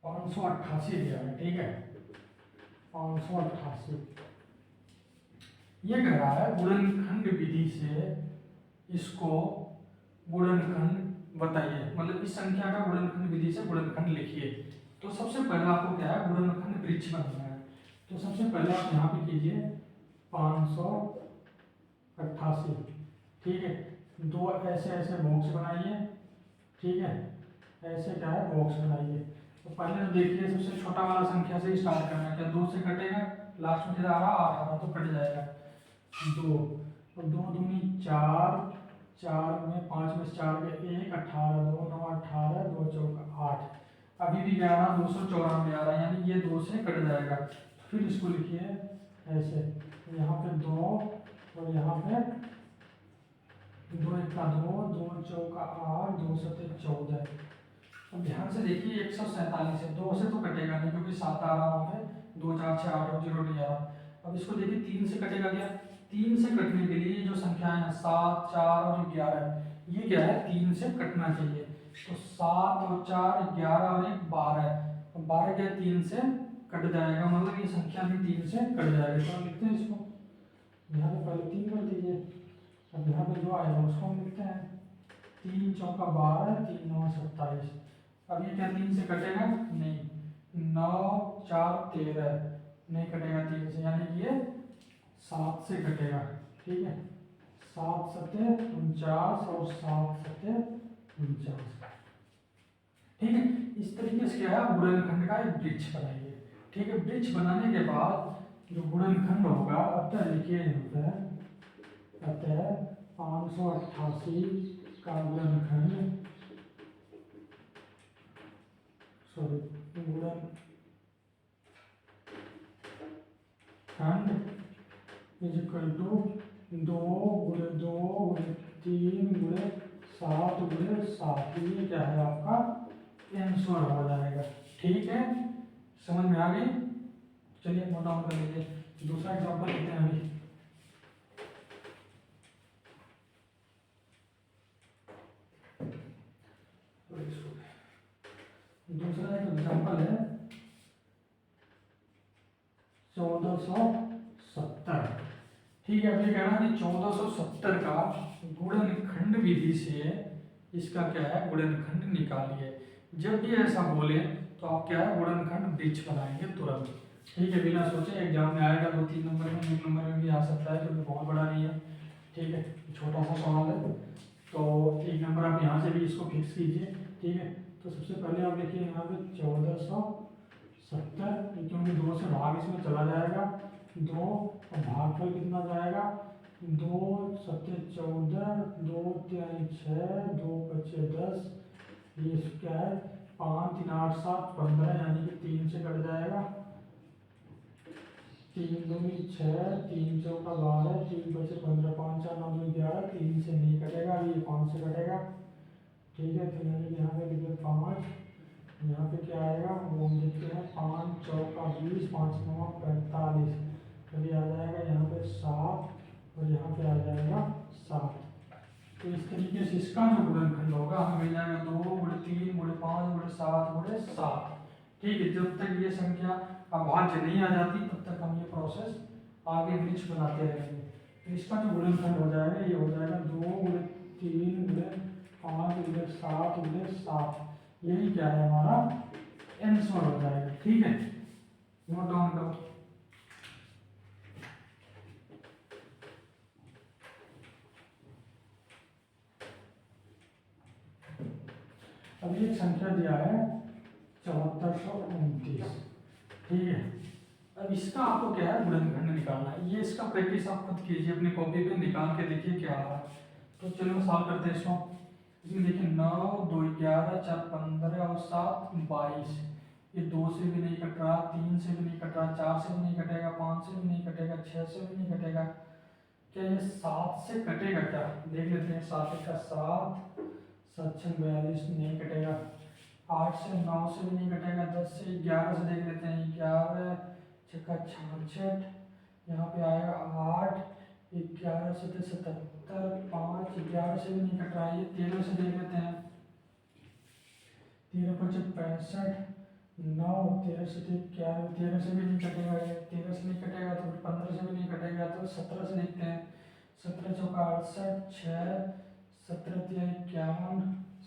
588 दिया है। ठीक है, 588 ये कह रहा है गुणनखंड विधि से इसको गुणनखंड बताइए, मतलब इस संख्या का गुणनखंड विधि से गुणनखंड लिखिए। तो सबसे पहले आपको क्या है गुणनखंड वृक्ष बनाना है। तो सबसे पहले आप यहाँ पे कीजिए 588। ठीक है, 2 ऐसे ऐसे बॉक्स बनाइए। ठीक है, ऐसे क्या है बॉक्स बनाइए। तो पहले तो देखिए सबसे छोटा वाला संख्या से स्टार्ट करना है। क्या 2 से कटेगा, लास्ट में आ रहा 8 आ रहा तो कट जाएगा 2। तो 2 दूनी 4, 4 में 5 में 4 में 1 18 2 9 18 2 4 8। अभी भी 11 294 आ रहा है, यानी ये 2 से कट जाएगा। फिर इसको लिखिए ऐसे, यहाँ पे 2 और यहाँ पे 2 1 का 2 2 4 का 8 2 7 14। अब ध्यान से देखिए 147 है, 2 से तो कटेगा नहीं क्योंकि 7 आ रहा वहाँ पे, 2 4 6 8 0 नहीं आ रहा। अब इसको देखिए 3 से कटेगा क्या, 3 से कटने के लिए जो संख्याएं हैं 7 4 और 11, ये क्या है 3 से कटना चाहिए। तो 7 और 4 11 और 1 12, 12 क्या 3 से कट जाएगा, मतलब ये संख्या भी 3 से कट जाएगी। तो हम लिखते हैं इसको, यहाँ पे पहले 3 कर दीजिए, अब यहाँ पे जो आएगा उसको हम लिखते हैं 3 चौका 12, 3 9 27। अब ये क्या 3 से कटेगा? नहीं, 9 4 13 नहीं कटेगा 3 से, यानी कि ये 7 से कटेगा। ठीक है, 7 सत्ते 49 और 7 सत्ते 49। ठीक है, इस तरीके से क्या है गुणनखंड का एक वृक्ष बनाइए। ठीक है, वृक्ष बनाने के बाद जो गुणनखंड होगा, अतः लिखिए यहाँ पे, अतः 588 का गुणनखंड, सॉरी गुणनखंड इज इक्वल टू 2 गुणे 2 गुणे 3 गुणे 7 गुणे 7। ये क्या है आपका आंसर हो जाएगा। ठीक है, समझ में आ गई? चलिए नोट डाउन कर लीजिए, दूसरा एग्जांपल लेते हैं अभी। दूसरा एक एग्जांपल है 1470। ठीक है, अब ये कहना कि 1470 का गुणनखंड विधि से इसका क्या है गुणनखंड निकालिए। जब भी ऐसा बोले तो आप क्या है गुणनखंड वृक्ष बनाएंगे तुरंत। ठीक है, बिना सोचे एग्जाम में आएगा 2-3 नंबर में, 1 नंबर में भी आ सकता है, क्योंकि बहुत बड़ा नहीं है। ठीक है, छोटा सा सवाल है, तो 1 नंबर आप यहाँ से भी इसको फिक्स कीजिए। ठीक है, तो सबसे पहले आप देखिए यहाँ पे 1470, क्योंकि 2 से भाग इसमें चला जाएगा, 2 और भागफल कितना जाएगा 2 सत्ते 14, 2 3 6, 2 5 10, ये क्या है 5 3 8 7 15, यानी कि 3 से कट जाएगा, 3 दूनी 6, 3 चौका 12, 3 5 15, 5 4 9 2 11, 3 से नहीं कटेगा, ये 5 से कटेगा। ठीक है, तो यानी कि यहाँ पे लिखे 5, यहाँ पे क्या आएगा वो हम देखते हैं 5 चौका 20, 5 9 45, तो ये आ जाएगा यहाँ पे 7 और यहाँ पे आ जाएगा 7। तो इस तरीके से इसका जो गुणनखंड होगा हमें मिल जाएगा 2 गुणे 3 गुणे 5 गुणे 7 गुणे 7। ठीक है, जब तक ये संख्या अभाज्य नहीं आ जाती तब तक हम ये प्रोसेस आगे वृक्ष बनाते रहेंगे। तो इसका जो गुणनखंड हो जाएगा ये हो जाएगा 2 गुणे 3 गुणे 5 गुणे 7 गुणे 7। यही क्या है हमारा आंसर हो जाएगा। ठीक है, नोट डाउन करो। अभी एक संख्या दिया है 7429। ठीक है, अब इसका आपको क्या है गुणनखंड निकालना है। ये इसका प्रैक्टिस आप खुद कीजिए, अपनी कॉपी पे निकाल के देखिए क्या आ रहा है। तो चलो सॉल्व करते हैं इसको। इसमें देखिए 9 2 11 4 15 और 7 22। ये 2 से भी नहीं कट रहा, 3 से भी नहीं कट रहा, 4 से भी नहीं कटेगा, 5 से भी नहीं कटेगा, 6 से भी नहीं कटेगा। क्या ये 7 से कटेगा क्या? देख लेते हैं। 7 का 7, 7 6 42 नहीं कटेगा। 8 से 9 से भी नहीं कटेगा। 10 से 11 से देख लेते हैं। 11 छक्का 66, यहाँ पे आएगा 8, 11 से 77, 5 11 से भी नहीं कट रहा है। ये 13 से देख लेते हैं। 13 5 65, 9 13 से 11, 13 से भी नहीं कटेगा। ये 13 से नहीं कटेगा तो 15 से भी नहीं कटेगा, तो 17 से देखते हैं। 17 चौका 68, 6 17 3 51,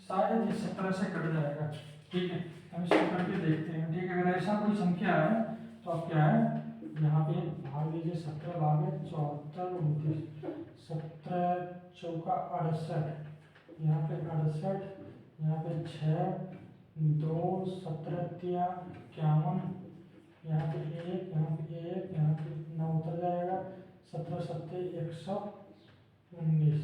शायद ये 17 से कट जाएगा। ठीक है, हम इसको करके देखते हैं। ठीक है, अगर ऐसा कोई संख्या है तो आप क्या है यहाँ पे भाग लीजिए। 17 भागे 74 29, 17 चौका 68, यहाँ पे 68, यहाँ पे 6 2 17 3 51, यहाँ पे 1, यहाँ पे 1, यहाँ पे 9 उतर जाएगा। 17 7 119।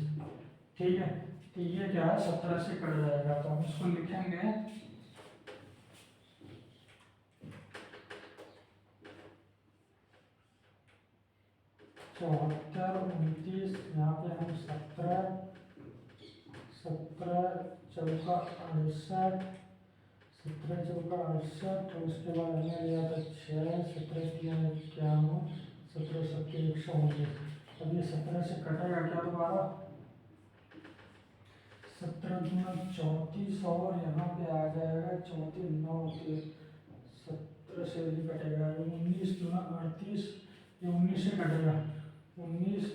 ठीक है, तो ये क्या है 17 से कट जाएगा, तो हम इसको लिखेंगे 74 29। यहाँ पे हम 17 चौका 68, 17 चौका 68, और उसके बाद हमने लिया था 6 17 3 51, 17 7 119। अब ये 17 से कटेगा क्या दोबारा? 17 दूना 34, और यहाँ पे आ जाएगा 34 9 17 17 से भी कटेगा, 19 दूना 38, ये 19 से कटेगा, 19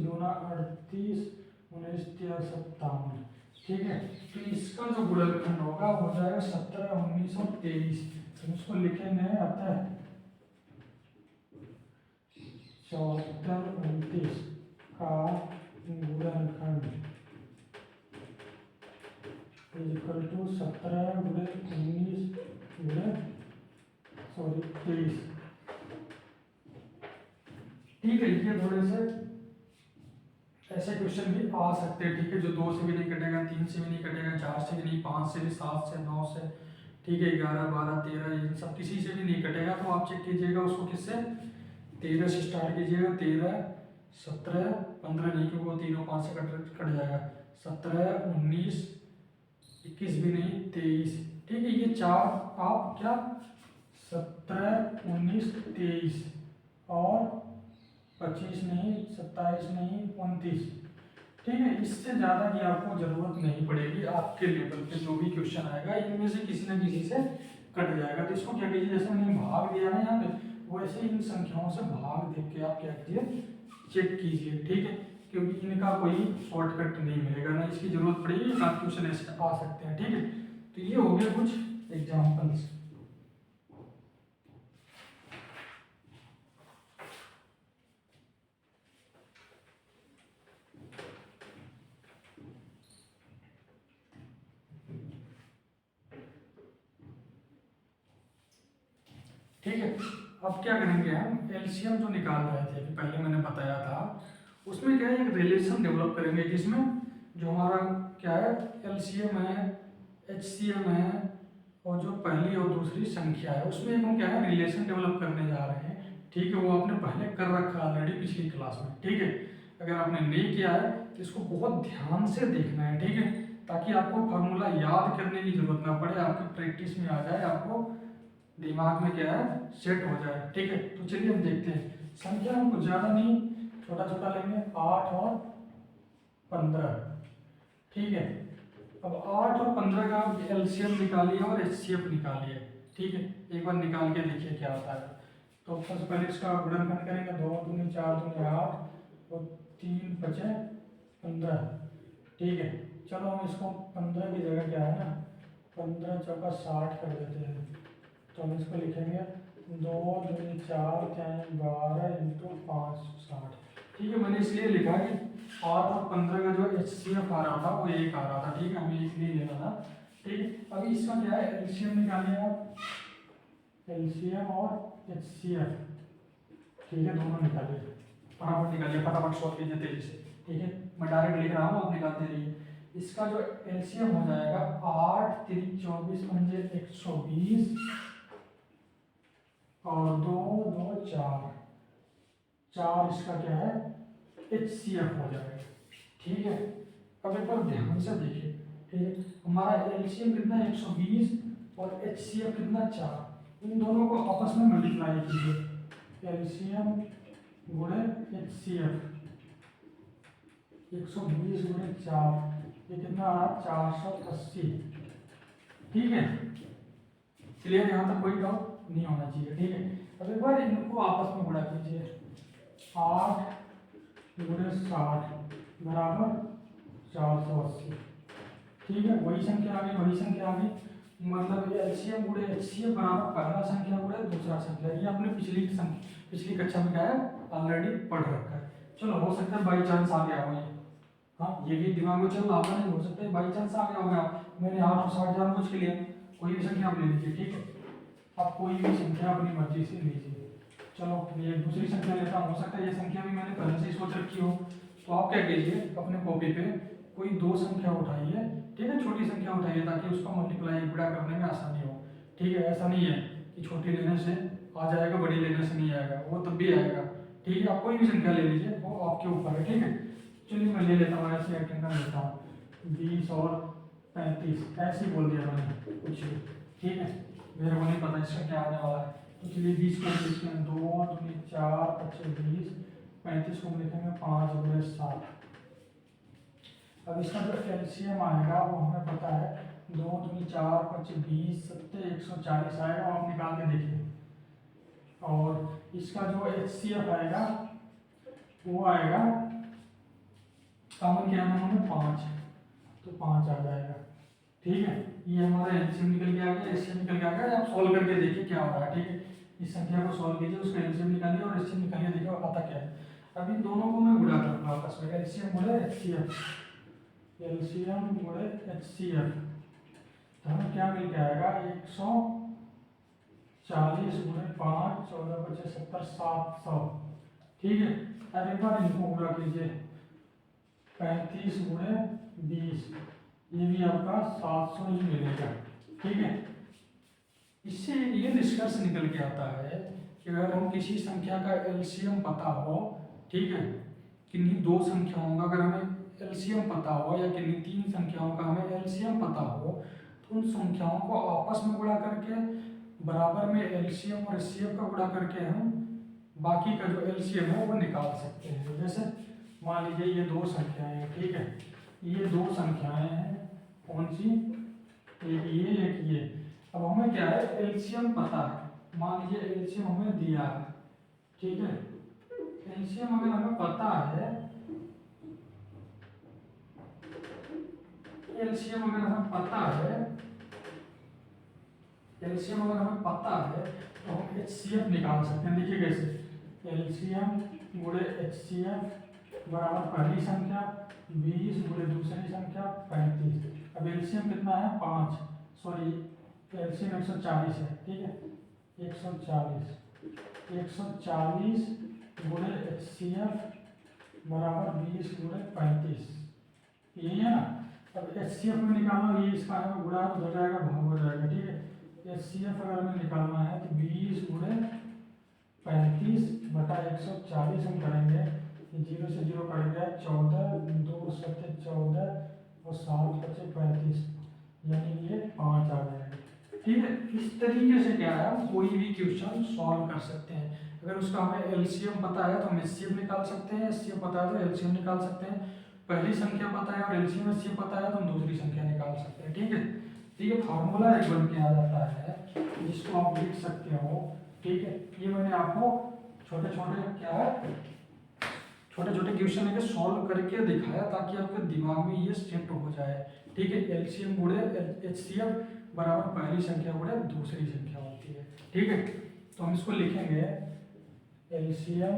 दूना 38, 19 तेरह 57। ठीक है, तो इसका जो गुणनखंड होगा हो जाएगा 17, 19 और 23। तो इसको लिखेंगे अतः 74, 29 का गुणनखंड इक्वल टू 17 गुणे 19 गुणे 23। ठीक है, ये थोड़े से ऐसे क्वेश्चन भी आ सकते हैं। ठीक है, जो 2 से भी नहीं कटेगा, 3 से भी नहीं कटेगा, 4 से भी नहीं, 5 से भी, 7 से, 9 से, ठीक है, 11, 12, 13, ये सब किसी से भी नहीं कटेगा। तो आप चेक कीजिएगा उसको किससे, 13 से स्टार्ट कीजिएगा, 13, 17, 15 नहीं, क्योंकि वो तीनों 5 से कट जाएगा, 17, 19, 21 भी नहीं, 23। ठीक है, ये चार आप क्या 17, 19, 23 और 25 नहीं, 27 नहीं, 29। ठीक है, इससे ज़्यादा की आपको ज़रूरत नहीं पड़ेगी। आपके लेवल पे जो भी क्वेश्चन आएगा इनमें से किसी न किसी से कट जाएगा। तो इसको क्या कीजिए, जैसे मैंने भाग दिया ना यहाँ पे, वैसे इन संख्याओं से भाग देख के आप क्या कीजिए, चेक कीजिए। ठीक है, क्योंकि इनका कोई शॉर्टकट नहीं मिलेगा, ना इसकी जरूरत पड़ेगी, ना क्वेश्चन ऐसे आ सकते हैं। ठीक है, तो ये हो गया कुछ एग्जाम्पल्स। ठीक है, अब क्या करेंगे हम, एलसीएम जो निकाल रहे थे कि पहले मैंने बताया था, उसमें क्या है, एक रिलेशन डेवलप करेंगे जिसमें जो हमारा क्या है, एलसीएम है, एचसीएम है, और जो पहली और दूसरी संख्या है उसमें हम क्या है, रिलेशन डेवलप करने जा रहे हैं। ठीक है, वो आपने पहले कर रखा है ऑलरेडी पिछली क्लास में। ठीक है, अगर आपने नहीं किया है तो इसको बहुत ध्यान से देखना है। ठीक है, ताकि आपको फार्मूला याद करने की जरूरत ना पड़े, आपकी प्रैक्टिस में आ जाए, आपको दिमाग में क्या है, सेट हो जाए। ठीक है, तो चलिए हम देखते हैं। संख्या हम कुछ ज़्यादा नहीं, छोटा छोटा लेंगे, 8 और 15। ठीक है, अब 8 और 15 का आप एलसीएम निकालिए और एचसीएफ निकालिए। ठीक है, एक बार निकाल के देखिए क्या होता है। तो सबसे पहले इसका गुणनखंड करेंगे, 2 दूनी 4 दूनी 8 और 3 5 15। ठीक है, चलो हम इसको 15 की जगह क्या है ना, 15 चौका 60 कर देते हैं। तो हम इसको लिखेंगे 2 दूनी 4 12 इंटू 5 60। ठीक है, मैंने इसलिए लिखा कि 8 और 15 का जो एचसीएफ आ रहा था वो 1 आ रहा था। ठीक है, हमें 1 नहीं लेना था। ठीक है, अभी इसका क्या है, एलसीएम निकालिए आप, एलसीएम और एचसीएफ। ठीक है, दोनों निकालिए, फटाफट निकालिए, फटाफट सॉल्व कीजिए तेजी से। ठीक है, मैं डायरेक्ट लिख रहा हूँ, आप निकालते रहिए। इसका जो एलसीएम हो जाएगा 8 3 24 पंजे 120 और 2 2 4 4, इसका क्या है, एचसीएफ हो जाएगा। ठीक है, अब एक बार ध्यान से देखिए। ठीक है, हमारा एलसीएम कितना है 120 और एचसीएफ कितना 4। इन दोनों को आपस में मल्टीप्लाई कीजिए, एलसीएम गुणे एचसीएफ 120 गुणे 4, ये कितना आ रहा, 480। ठीक है, क्लियर, यहाँ तक कोई डाउट नहीं होना चाहिए। ठीक है, अब एक बार इनको आपस में गुणा कीजिए, 8 गुणे 60 बराबर 480। ठीक है, वही संख्या आ गई, वही संख्या आ गई, मतलब एलसीएम गुणे एचसीएफ बराबर पहला संख्या गुणे दूसरा संख्या। ये आपने पिछली कक्षा में क्या है, ऑलरेडी पढ़ रखा है। चलो, हो सकता है बाई चांस आ गया हो ये, हाँ, ये भी दिमाग में चल रहा होगा, नहीं हो सकता है बाई चांस आ गया होगा। मैंने 8 और 60 जानबूझ के लिए, कोई भी संख्या आप ले लीजिए। ठीक है, आप कोई भी संख्या अपनी मर्जी से लीजिए। चलो, ये दूसरी संख्या लेता हूँ, हो सकता है ये संख्या भी मैंने पहले से ही सोच रखी हो। तो आप क्या कीजिए, अपने कॉपी पे कोई 2 संख्या उठाइए। ठीक है, छोटी संख्या उठाइए ताकि उसका मल्टीप्लाई गुणा करने में आसानी हो। ठीक है, ऐसा नहीं है कि छोटी लेने से आ जाएगा, बड़ी लेने से नहीं आएगा, वो तब भी आएगा। ठीक है, आप कोई भी संख्या ले लीजिए, वो आपके ऊपर है। ठीक है, चलिए मैं ले लेता हूँ, ऐसे एक्टिंग कर लेता हूँ, 20 और 35 ऐसे ही बोल दिया मैंने कुछ। ठीक है, मेरे को नहीं पता इसका क्या आने वाला है। तो चलिए 20 को लिखते हैं, 2 दूनी 4 5 20, 35 को लिखेंगे 5 गुणे 7। अब इसका जो एलसीएम आएगा वो हमें पता है 2 दूनी 4 5 20 7 140 आएगा, आप निकाल के देखिए। और इसका जो HCF आएगा वो आएगा, कॉमन क्या है दोनों में 5, तो 5 आ जाएगा। ठीक है, ये हमारा एलसीएम निकल के आ गया, एचसीएफ निकल के आ गया। आप सॉल्व करके देखिए क्या हो रहा है। ठीक है, इस संख्या को सॉल्व कीजिए, उसका एलसीएम निकालिए और एचसीएफ निकालिए, देखिए आता क्या है। अब इन दोनों को मैं गुणा करूंगा आपस में, एलसीएम गुणे एचसीएफ, एलसीएम गुणे एचसीएफ, तो हमें क्या मिल के आएगा 140 गुणे 5 14 25 70 700। ठीक है, अब एक बार इनको गुणा कीजिए, 35 गुणे 20, ये भी आपका 700 ही मिलेगा। ठीक है, इससे ये निष्कर्ष निकल के आता है कि अगर हम किसी संख्या का एलसीएम पता हो, ठीक है, किन्हीं दो संख्याओं का अगर हमें एलसीएम पता हो या किन्हीं तीन संख्याओं का हमें एलसीएम पता हो, तो उन संख्याओं को आपस में गुणा करके बराबर में एलसीएम और एचसीएफ का गुणा करके हम बाकी का जो एलसीएम है वो निकाल सकते हैं। जैसे मान लीजिए ये दो संख्याएं हैं, ठीक है, ये दो संख्याएं हैं, कौन सी, एक ये एक ये। अब हमें क्या है एलसीएम पता है, मान लीजिए एलसीएम हमें दिया है, ठीक है, एलसीएम अगर हमें पता है, एलसीएम अगर हमें पता है, एलसीएम अगर हमें पता है तो हम एचसीएफ निकाल सकते हैं। देखिए कैसे, एलसीएम गुणे एचसीएफ बराबर पहली संख्या 20 गुणे दूसरी संख्या 35। अब एलसीएम कितना है 5, सॉरी एलसीएम 140 है, ठीक है, 140 गुणे एचसीएफ बराबर 20 गुणे 35, यही है ना। अब एचसीएफ में निकालना, ये इसका है गुणा तो हो जाएगा भाग हो जाएगा। ठीक है, एचसीएफ अगर हमें निकालना है तो 20 गुणे 35 बटा 140 हम करेंगे, 0 से 0 कट गया 14, 2 7 14 और 7 5 35, यानी ये 5 आ जाएगा। ठीक है, इस तरीके से क्या है हम कोई भी क्वेश्चन सॉल्व कर सकते हैं। अगर उसका हमें एलसीएम पता है तो हम एचसीएफ निकाल सकते हैं, एचसीएफ पता है तो एलसीएम निकाल सकते हैं, पहली संख्या पता है और एलसीएम एचसीएफ पता है तो हम दूसरी संख्या निकाल सकते हैं। ठीक है, तो ये फार्मूला एक बन के आ जाता है जिसको आप लिख सकते हो। ठीक है, ये मैंने आपको छोटे छोटे क्या है छोटे छोटे क्वेश्चन लेके सॉल्व करके दिखाया ताकि आपके दिमाग में ये सेट हो जाए। ठीक है, एलसीएम गुणे एचसीएफ बराबर पहली संख्या गुणे दूसरी संख्या होती है। ठीक है, तो हम इसको लिखेंगे एलसीएम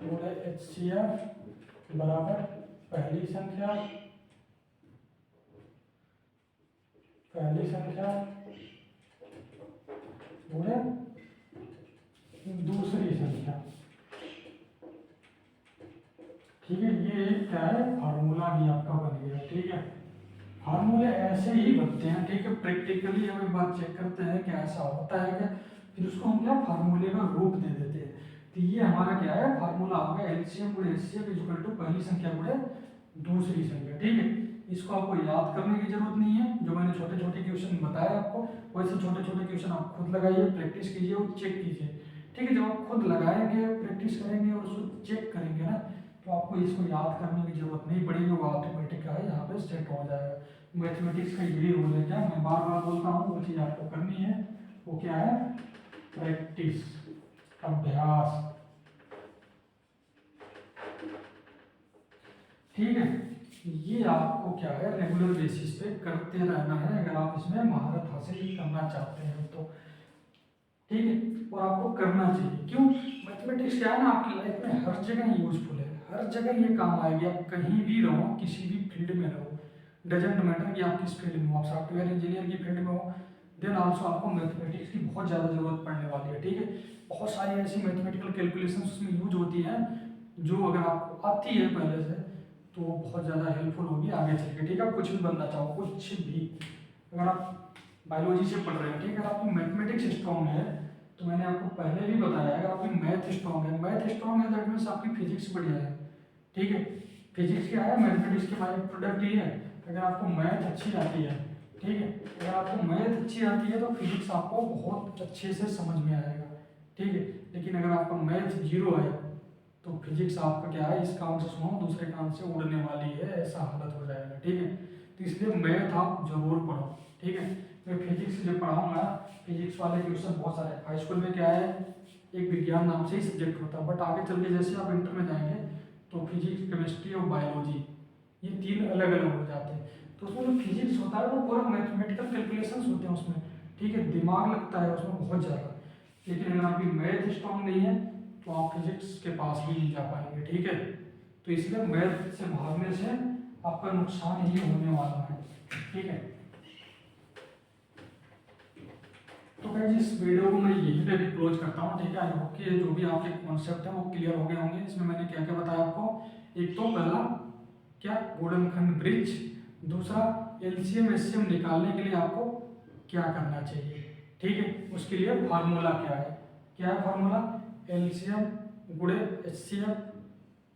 गुणे एचसीएफ बराबर पहली संख्या गुणे दूसरी संख्या। ठीक है, ये क्या है फार्मूला भी आपका बन गया। ठीक है, फार्मूले ऐसे ही बनते हैं। ठीक है, प्रैक्टिकली हम एक बार चेक करते हैं कि ऐसा होता है क्या, फिर उसको हम क्या फार्मूले का रूप दे देते हैं। तो ये हमारा क्या है फार्मूला होगा एलसीएम गुणे एचसीएफ इक्वल टू पहली संख्या गुणे दूसरी संख्या। ठीक है, इसको आपको याद करने की जरूरत नहीं है, जो मैंने छोटे छोटे क्वेश्चन बताए आपको वैसे छोटे छोटे क्वेश्चन आप खुद लगाइए, प्रैक्टिस कीजिए और चेक कीजिए। ठीक है, जब आप खुद लगाएंगे, प्रैक्टिस करेंगे और उसको चेक करेंगे ना, तो आपको इसको याद करने की जरूरत नहीं पड़ेगी, वो ऑटोमेटिक है यहाँ पे सेट हो जाएगा। मैथमेटिक्स का यही रूल है, क्या मैं बार बार बोलता हूँ, वो चीज़ आपको करनी है, वो क्या है प्रैक्टिस, अभ्यास। ठीक है, ये आपको क्या है रेगुलर बेसिस पे करते रहना है अगर आप इसमें महारत हासिल करना चाहते हैं तो। ठीक है, और आपको करना चाहिए। क्यों, मैथमेटिक्स क्या है ना आपकी लाइफ में हर जगह यूजफुल है, हर जगह ये काम आएगी। आप कहीं भी रहो, किसी भी फील्ड में रहो, डजेंट मैटर कि आप किस फील्ड में हो, आप सॉफ्टवेयर इंजीनियर की फील्ड में हो, देन आल्सो आपको मैथमेटिक्स की बहुत ज़्यादा जरूरत पड़ने वाली है। ठीक है, बहुत सारी ऐसी मैथमेटिकल कैलकुलेशन उसमें यूज होती हैं जो अगर आपको आती है पहले से तो बहुत ज़्यादा हेल्पफुल होगी आगे चल के। ठीक है, आप कुछ भी बनना चाहो, कुछ भी, अगर आप बायोलॉजी से पढ़ रहे हैं, ठीक है, अगर आपकी मैथमेटिक्स स्ट्रॉन्ग है तो मैंने आपको पहले भी बताया, अगर आपकी मैथ स्ट्रॉन्ग है, मैथ स्ट्रॉन्ग है दैट मीन्स आपकी फिजिक्स बढ़िया है। ठीक है, फिजिक्स क्या है, मैथमेटिक्स के बारे में प्रोडक्ट ही है। अगर आपको मैथ अच्छी आती है, ठीक है, अगर आपको मैथ अच्छी आती है तो फिजिक्स आपको बहुत अच्छे से समझ में आएगा। ठीक है, लेकिन अगर आपका मैथ जीरो है तो फिजिक्स आपका क्या है, इस काम से सुनो दूसरे काम से उड़ने वाली है, ऐसा हालत हो जाएगा। ठीक है, तो इसलिए मैथ आप जरूर पढ़ो। ठीक है। मैं फिजिक्स जो पढ़ाऊंगा, फिजिक्स वाले क्वेश्चन बहुत सारे, हाई स्कूल में क्या है एक विज्ञान नाम से ही सब्जेक्ट होता है, बट आगे चल के जैसे आप इंटर में जाएंगे तो फिजिक्स, केमिस्ट्री और बायोलॉजी ये 3 अलग अलग हो जाते हैं। तो उसमें जो फिजिक्स होता है वो पूरा मैथमेटिकल कैलकुलेशंस होते हैं उसमें, ठीक है, दिमाग लगता है उसमें बहुत ज़्यादा। लेकिन अगर आपकी मैथ स्ट्रांग नहीं है तो आप फिजिक्स के पास भी नहीं जा पाएंगे, ठीक है। तो इसलिए मैथ से भागने से आपका नुकसान ही होने वाला है, ठीक है। तो गाइस इस वीडियो को मैं यहीं पे भी क्लोज करता हूँ, ठीक है। आई होप कि जो भी आपके कॉन्सेप्ट है वो क्लियर हो गए होंगे। इसमें मैंने क्या क्या बताया आपको, एक तो पहला क्या गुणनखंड ब्रिज, दूसरा एलसीएम एचसीएम निकालने के लिए आपको क्या करना चाहिए, ठीक है, उसके लिए फार्मूला क्या है फार्मूला, एलसीएम गुणे एचसीएम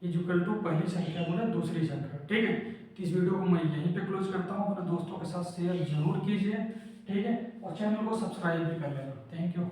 इक्वल टू पहली संख्या गुणे दूसरी संख्या, ठीक है। तो इस वीडियो को मैं यहीं पे क्लोज करता हूँ, अपने दोस्तों के साथ शेयर जरूर कीजिए, ठीक है, और चैनल को सब्सक्राइब भी कर लेना। Thank you.